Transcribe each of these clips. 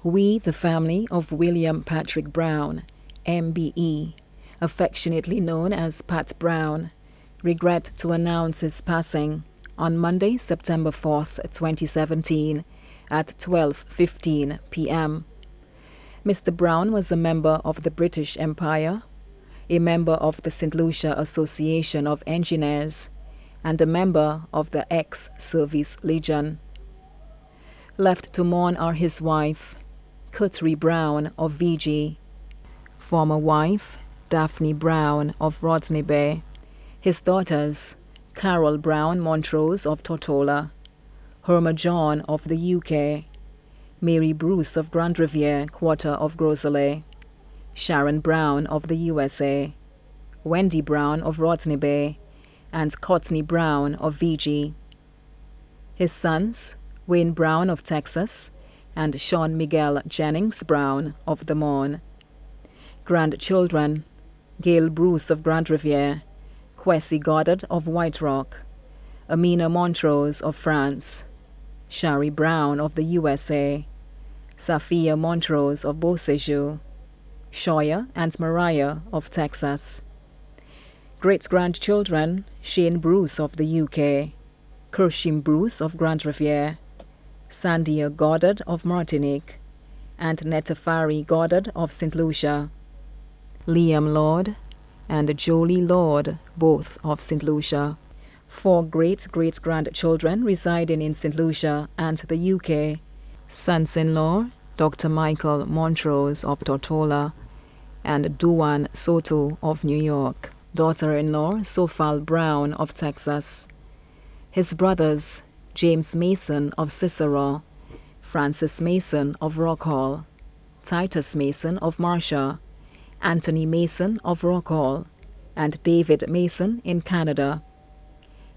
We, the family of William Patrick Brown, MBE, affectionately known as Pat Brown, regret to announce his passing on Monday, September 4th, 2017, at 12:15 p.m. Mr. Brown was a member of the British Empire, a member of the St. Lucia Association of Engineers, and a member of the Ex-Service Legion. Left to mourn are his wife, Curtry Brown of VG, former wife, Daphne Brown of Rodney Bay, his daughters, Carol Brown Montrose of Tortola, Herma John of the UK, Mary Bruce of Grand Riviere, quarter of Grosley, Sharon Brown of the USA, Wendy Brown of Rodney Bay, and Courtney Brown of VG. His sons, Wayne Brown of Texas, and Sean Miguel Jennings Brown of the Morne. Grandchildren, Gail Bruce of Grand Riviere, Kwesi Goddard of White Rock, Amina Montrose of France, Shari Brown of the USA, Safia Montrose of Beauséjour, Shoya and Mariah of Texas. Great-grandchildren, Shane Bruce of the UK, Kershim Bruce of Grand Riviere, Sandia Goddard of Martinique, and Netafari Goddard of St. Lucia, Liam Lord and Jolie Lord, both of St. Lucia. 4 great-great-grandchildren residing in St. Lucia and the UK, sons-in-law, Dr. Michael Montrose of Tortola, and Duan Soto of New York, daughter-in-law, Sophal Brown of Texas. His brothers, James Mason of Cicero, Francis Mason of Rockhall, Titus Mason of Marcia, Anthony Mason of Rockhall, and David Mason in Canada.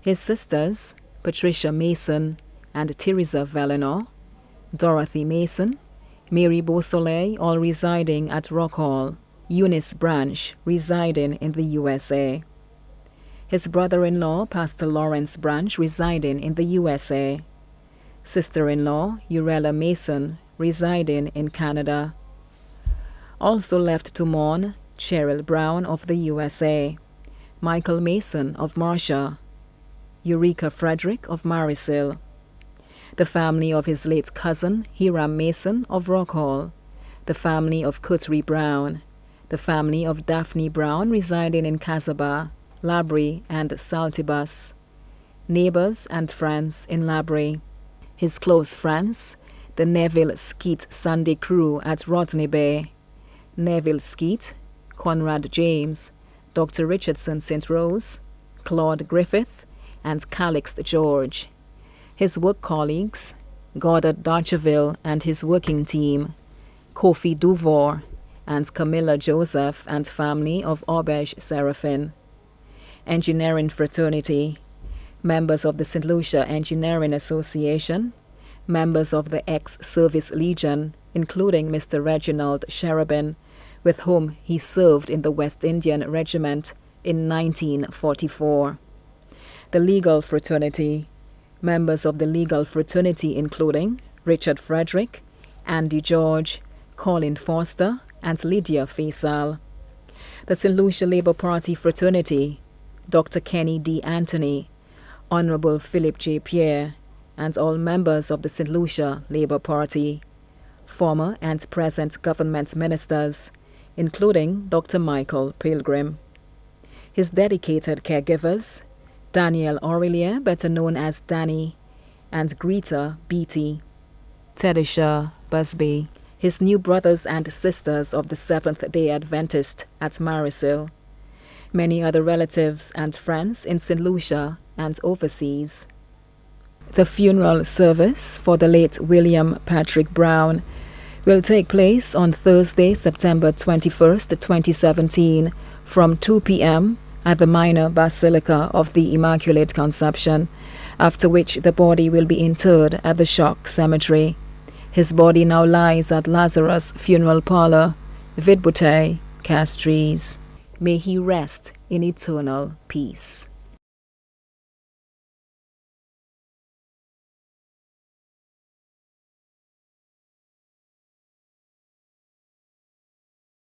His sisters, Patricia Mason and Teresa Vellenor, Dorothy Mason, Mary Beausoleil, all residing at Rockhall, Eunice Branch residing in the USA. His brother-in-law, Pastor Lawrence Branch, residing in the USA. Sister-in-law, Urella Mason, residing in Canada. Also left to mourn, Cheryl Brown of the USA, Michael Mason of Marcia, Eureka Frederick of Marisil, the family of his late cousin, Hiram Mason of Rockhall, the family of Curtry Brown, the family of Daphne Brown residing in Casaba, Labrie, and Saltibus, neighbors and friends in Labrie, his close friends, the Neville Skeet Sunday crew at Rodney Bay, Neville Skeet, Conrad James, Dr. Richardson St. Rose, Claude Griffith, and Calixte George, his work colleagues, Goddard Darcherville and his working team, Kofi Duvor, and Camilla Joseph and family of Auberge Seraphin, engineering fraternity, members of the St. Lucia Engineering Association, members of the Ex-Service Legion, including Mr. Reginald Cherubin, with whom he served in the West Indian Regiment in 1944. The legal fraternity, members of the legal fraternity including Richard Frederick, Andy George, Colin Foster, and Lydia Faisal. The St. Lucia Labour Party fraternity, Dr. Kenny D. Anthony, Honorable Philip J. Pierre, and all members of the St. Lucia Labour Party, former and present government ministers, including Dr. Michael Pilgrim. His dedicated caregivers, Daniel Aurelier, better known as Danny, and Greta Beatty, Tedisha Busby, his new brothers and sisters of the Seventh-day Adventist at Marisil, many other relatives and friends in St. Lucia and overseas. The funeral service for the late William Patrick Brown will take place on Thursday, September 21st, 2017, from 2 p.m. at the Minor Basilica of the Immaculate Conception, after which the body will be interred at the Choc Cemetery. His body now lies at Lazarus Funeral Parlor, Vidbouteille, Castries. May he rest in eternal peace.